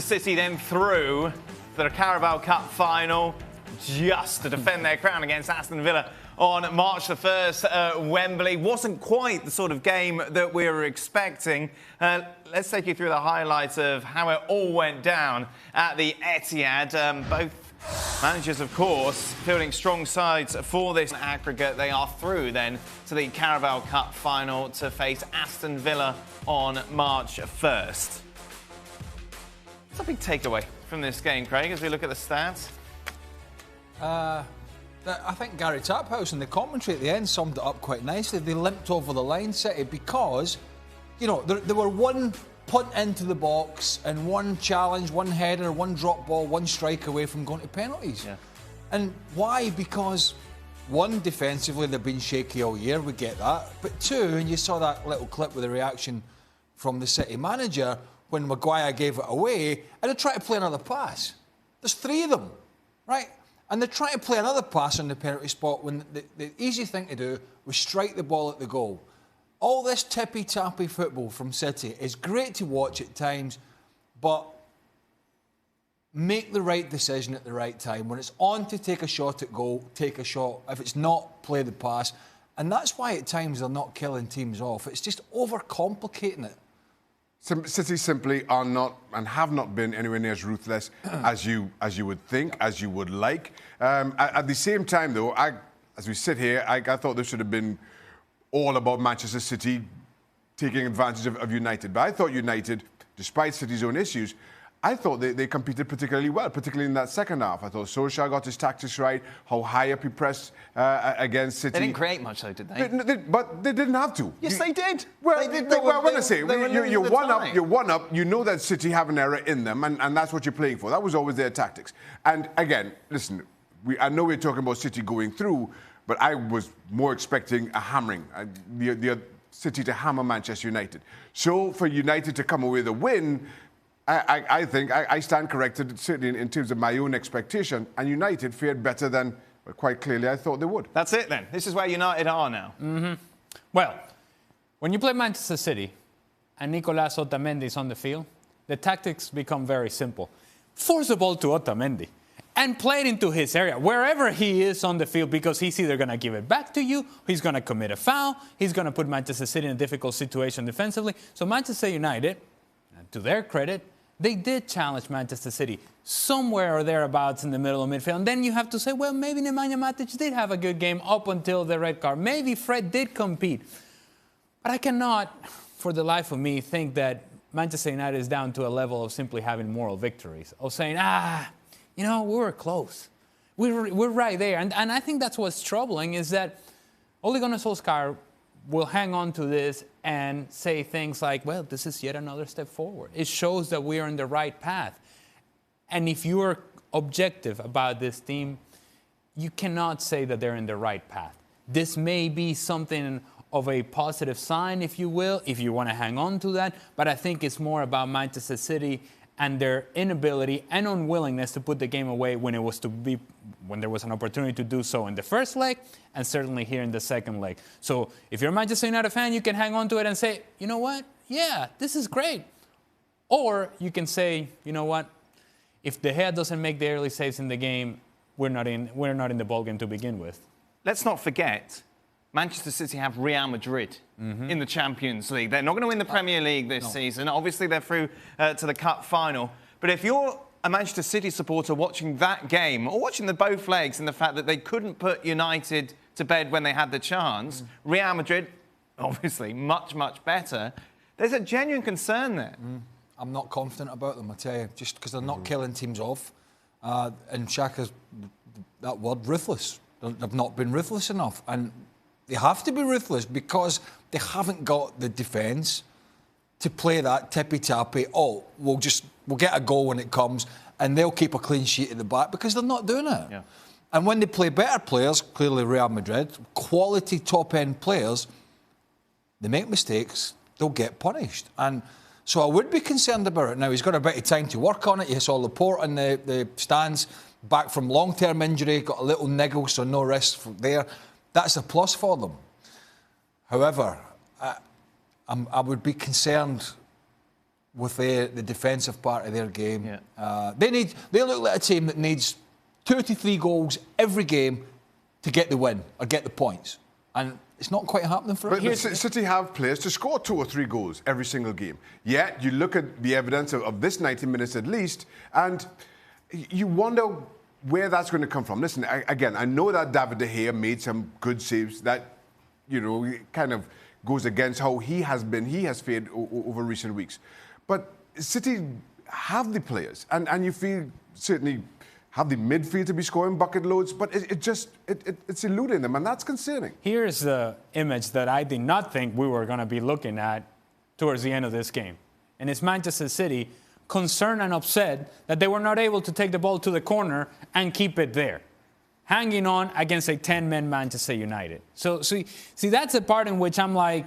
City then through the Carabao Cup final just to defend their crown against Aston Villa on March the 1st at Wembley. Wasn't quite the sort of game that we were expecting. Let's take you through the highlights of how it all went down at the Etihad. Both managers, of course, fielding strong sides for this aggregate. They are through then to the Carabao Cup final to face Aston Villa on March 1st. What's a big takeaway from this game, Craig, as we look at the stats? I think Gary Taphouse in the commentary at the end summed it up quite nicely. They limped over the line, City, because, you know, there were one punt into the box and one challenge, one header, one drop ball, one strike away from going to penalties. Yeah. And why? Because, one, defensively, they've been shaky all year, we get that. But two, and you saw that little clip with the reaction from the City manager when Maguire gave it away, and they tried to play another pass. There's three of them, right? And they're trying to play another pass on the penalty spot when the easy thing to do was strike the ball at the goal. All this tippy-tappy football from City is great to watch at times, but make the right decision at the right time. When it's on to take a shot at goal, take a shot. If it's not, play the pass. And that's why at times they're not killing teams off. It's just overcomplicating it. City simply are not and have not been anywhere near as ruthless as you would think, as you would like. At the same time, though, as we sit here, I thought this should have been all about Manchester City taking advantage of United. But I thought United, despite City's own issues, I thought they competed particularly well, particularly in that second half. I thought Solskjaer got his tactics right, how high up he pressed against City. They didn't create much, though, did they? But they didn't have to. Yes, they did. Well, they did. You're one up. You know that City have an error in them, and that's what you're playing for. That was always their tactics. And again, listen, I know we're talking about City going through, but I was more expecting a hammering, the City to hammer Manchester United. So for United to come away with a win, I think I stand corrected, certainly in terms of my own expectation, and United fared better than, quite clearly, I thought they would. That's it then. This is where United are now. Mm-hmm. Well, when you play Manchester City and Nicolas Otamendi is on the field, the tactics become very simple. Force the ball to Otamendi and play it into his area, wherever he is on the field, because he's either going to give it back to you, he's going to commit a foul, he's going to put Manchester City in a difficult situation defensively. So Manchester United, to their credit, they did challenge Manchester City somewhere or thereabouts in the middle of midfield. And then you have to say, well, maybe Nemanja Matic did have a good game up until the red card. Maybe Fred did compete. But I cannot, for the life of me, think that Manchester United is down to a level of simply having moral victories, of saying, we were close. We're right there. And I think that's what's troubling, is that Ole Gunnar Solskjaer will hang on to this and say things like, well, this is yet another step forward. It shows that we are on the right path. And if you are objective about this team, you cannot say that they're in the right path. This may be something of a positive sign, if you will, if you want to hang on to that. But I think it's more about Manchester City and their inability and unwillingness to put the game away when there was an opportunity to do so in the first leg, and certainly here in the second leg. So if you're a Manchester United fan, you can hang on to it and say, you know what? Yeah, this is great. Or you can say, you know what? If De Gea doesn't make the early saves in the game, we're not in the ballgame to begin with. Let's not forget, Manchester City have Real Madrid in the Champions League. They're not going to win the Premier League this season. Obviously, they're through to the Cup final. But if you're a Manchester City supporter watching that game, or watching the both legs, and the fact that they couldn't put United to bed when they had the chance, Real Madrid, obviously, much, much better, there's a genuine concern there. I'm not confident about them, I tell you, just because they're not killing teams off. And Shaka's, that word, ruthless. They've not been ruthless enough. And they have to be ruthless because they haven't got the defence to play that tippy-tappy, we'll get a goal when it comes, and they'll keep a clean sheet at the back, because they're not doing it. Yeah. And when they play better players, clearly Real Madrid, quality top-end players, they make mistakes, they'll get punished. And so I would be concerned about it. Now, he's got a bit of time to work on it. You saw Laporte in the stands, back from long-term injury, got a little niggle, so no risk there. That's a plus for them. However, I would be concerned with the defensive part of their game. Yeah. They look like a team that needs 2 to 3 goals every game to get the win or get the points. And it's not quite happening for But them. City have players to score 2 or 3 goals every single game. Yet you look at the evidence of this 90 minutes at least, and you wonder where that's going to come from. Listen, again, I know that David De Gea made some good saves that, kind of goes against how he has fared over recent weeks. But City have the players, and you feel certainly have the midfield to be scoring bucket loads, but it's eluding them, and that's concerning. Here's the image that I did not think we were going to be looking at towards the end of this game. And it's Manchester City concerned and upset that they were not able to take the ball to the corner and keep it there, hanging on against a 10-man Manchester United. So, see, that's the part in which I'm like,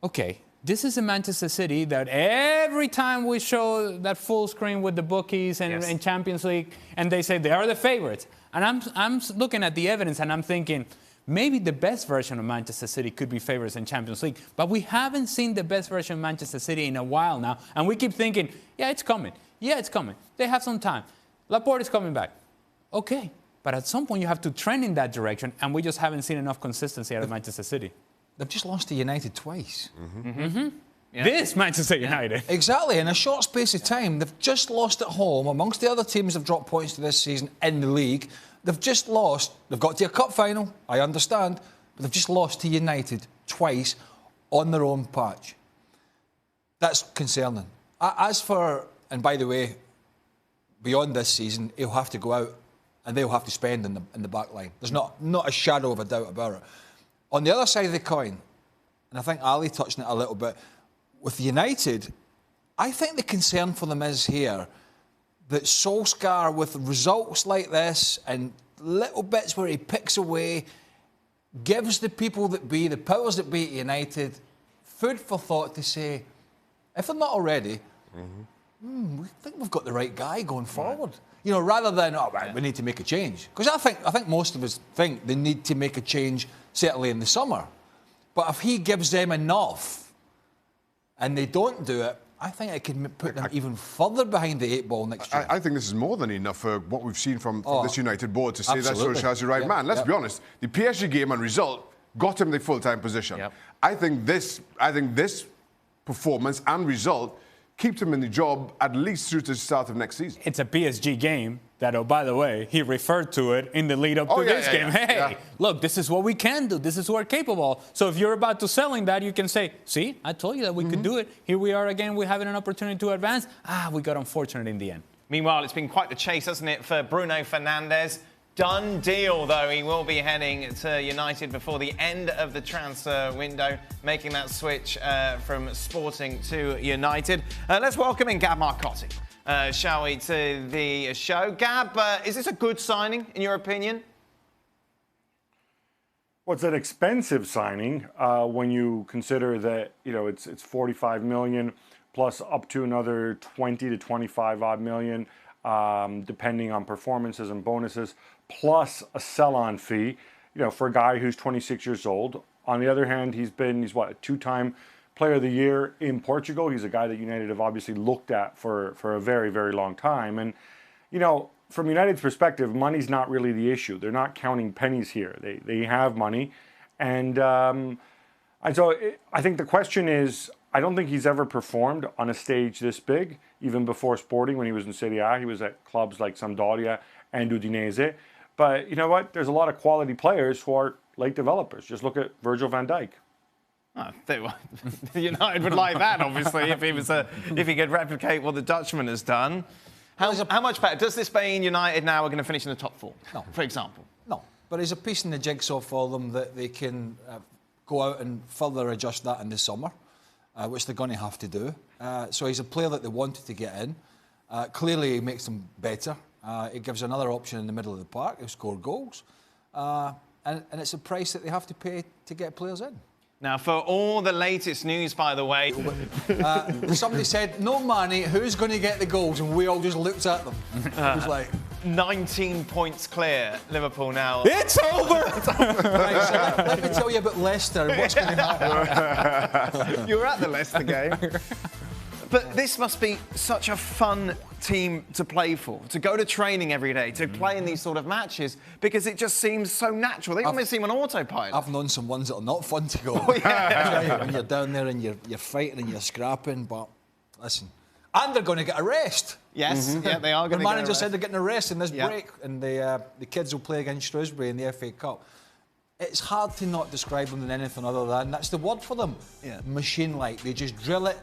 okay, this is a Manchester City that every time we show that full screen with the bookies and Champions League, and they say they are the favorites. And I'm looking at the evidence and I'm thinking, maybe the best version of Manchester City could be favorites in Champions League. But we haven't seen the best version of Manchester City in a while now. And we keep thinking, yeah, it's coming. Yeah, it's coming. They have some time. Laporte is coming back. Okay. But at some point you have to trend in that direction. And we just haven't seen enough consistency out of Manchester City. They've just lost to United twice. Yeah. This Manchester United. Exactly. In a short space of time, they've just lost at home. Amongst the other teams that have dropped points to this season in the league, they've just lost. They've got to a cup final, I understand, but they've just lost to United twice on their own patch. That's concerning. As for, and by the way, beyond this season, he'll have to go out and they'll have to spend in the back line. There's not a shadow of a doubt about it. On the other side of the coin, and I think Ali touched on it a little bit, with United, I think the concern for them is here that Solskjaer, with results like this and little bits where he picks away, gives the people that be, the powers that be at United, food for thought to say, if they're not already, we think we've got the right guy going forward. Rather than, we need to make a change. Because I think most of us think they need to make a change, certainly in the summer. But if he gives them enough and they don't do it, I think it can put them even further behind the 8 ball next year. I think this is more than enough for what we've seen from this United board to say absolutely. that Solskjaer's the right man. Let's be honest. The PSG game and result got him the full-time position. Yep. I think this performance and result keeps him in the job at least through to the start of next season. It's a PSG game that, oh, by the way, he referred to it in the lead up to this game. Hey, look, this is what we can do. This is what we're capable of. So if you're about to selling that, you can say, see, I told you that we could do it. Here we are again. We're having an opportunity to advance. We got unfortunate in the end. Meanwhile, it's been quite the chase, hasn't it, for Bruno Fernandes. Done deal, though. He will be heading to United before the end of the transfer window, making that switch from Sporting to United. Let's welcome in Gab Marcotti, shall we, to the show. Gab, is this a good signing, in your opinion? Well, it's an expensive signing when you consider that, it's 45 million plus up to another 20 to 25 odd million, depending on performances and bonuses, plus a sell-on fee, for a guy who's 26 years old. On the other hand, he's a 2-time Player of the Year in Portugal. He's a guy that United have obviously looked at for a very, very long time. And, from United's perspective, money's not really the issue. They're not counting pennies here. They have money. And so I think the question is, I don't think he's ever performed on a stage this big, even before Sporting when he was in Serie A. He was at clubs like Sampdoria and Udinese. But you know what? There's a lot of quality players who are late developers. Just look at Virgil van Dijk. United would like that, obviously, if he could replicate what the Dutchman has done. How much better? Does this mean United now are going to finish in the top 4, for example? No, but he's a piece in the jigsaw for them that they can go out and further adjust that in the summer, which they're going to have to do. So he's a player that they wanted to get in. Clearly, he makes them better. It gives another option in the middle of the park. He'll score goals. And it's a price that they have to pay to get players in. Now, for all the latest news, by the way... somebody said, no money, who's going to get the goals? And we all just looked at them. It was like... 19 points clear, Liverpool now. It's over! Right, so let me tell you about Leicester and what's going to happen. You were at the Leicester game. But this must be such a fun team to play for, to go to training every day, to play in these sort of matches, because it just seems so natural. They almost seem on autopilot. I've known some ones that are not fun to go. When you're down there and you're fighting and you're scrapping, but listen. And they're going to get a rest. Yes, yeah, they are going to get a rest. The manager said they're getting a rest in this break, and the kids will play against Shrewsbury in the FA Cup. It's hard to not describe them in anything other than, that's the word for them, machine-like. They just drill it,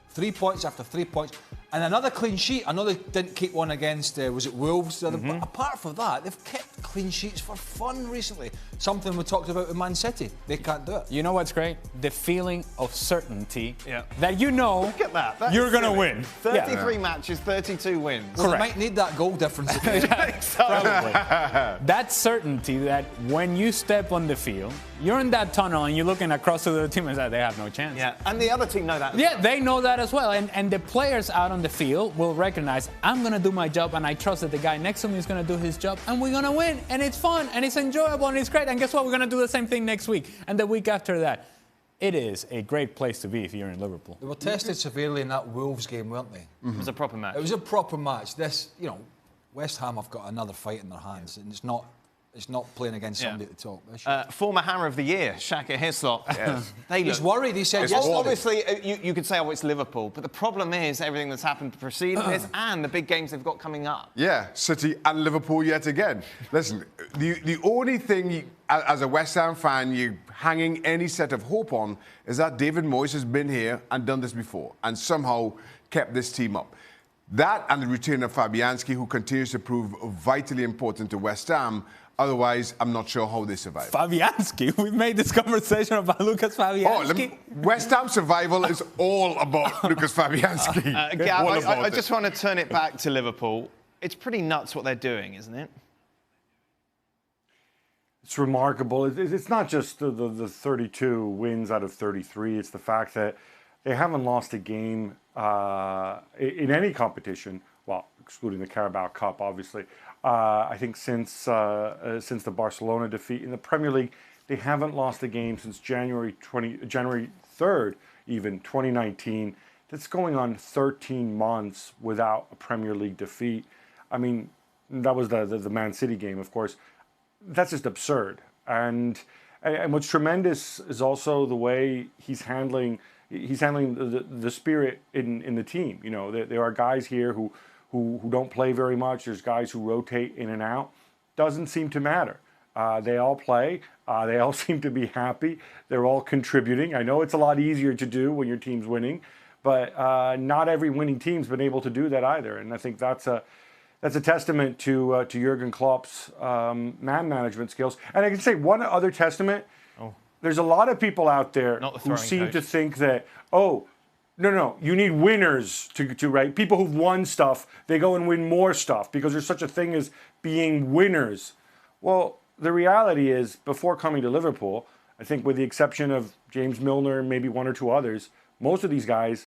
3 points after 3 points. And another clean sheet. I know they didn't keep one against, was it Wolves? But apart from that, they've kept clean sheets for fun recently. Something we talked about with Man City. They can't do it. You know what's great? The feeling of certainty that you know Look at that. you're going to win. 33 matches, 32 wins. Well, they might need that goal difference. Probably. That certainty that when you step on the field, you're in that tunnel and you're looking across to the team and say they have no chance. Yeah, and the other team know that as well. They know that as well. And the players out on the field will recognize, I'm going to do my job and I trust that the guy next to me is going to do his job and we're going to win. And it's fun and it's enjoyable and it's great. And guess what? We're going to do the same thing next week and the week after that. It is a great place to be if you're in Liverpool. They were tested severely in that Wolves game, weren't they? It was a proper match. It was a proper match. This, West Ham have got another fight in their hands, and it's not playing against somebody at the top. Former Hammer of the Year, Shaka Hislop. Yes. He's worried. He said Obviously, you could say, it's Liverpool, but the problem is everything that's happened preceding this and the big games they've got coming up. Yeah, City and Liverpool yet again. Listen, the only thing, as a West Ham fan, you're hanging any set of hope on is that David Moyes has been here and done this before and somehow kept this team up. That and the return of Fabianski, who continues to prove vitally important to West Ham. Otherwise, I'm not sure how they survive. Fabianski? We've made this conversation about Lucas Fabianski. West Ham survival is all about Lucas Fabianski. I just want to turn it back to Liverpool. It's pretty nuts what they're doing, isn't it? It's remarkable. It's not just the 32 wins out of 33. It's the fact that they haven't lost a game in any competition, well, excluding the Carabao Cup, obviously. I think since the Barcelona defeat in the Premier League, they haven't lost a game since January 3rd, even 2019. That's going on 13 months without a Premier League defeat. I mean, that was the Man City game, of course. That's just absurd. And what's tremendous is also the way he's handling the spirit in the team. There are guys here who don't play very much. There's guys who rotate in and out. Doesn't seem to matter. They all play. They all seem to be happy. They're all contributing. I know it's a lot easier to do when your team's winning, but not every winning team's been able to do that either. And I think that's a testament to Jurgen Klopp's man management skills. And I can say one other testament. There's a lot of people out there who seem to think that, no, you need winners to right. People who've won stuff, they go and win more stuff because there's such a thing as being winners. Well, the reality is, before coming to Liverpool, I think with the exception of James Milner and maybe one or two others, most of these guys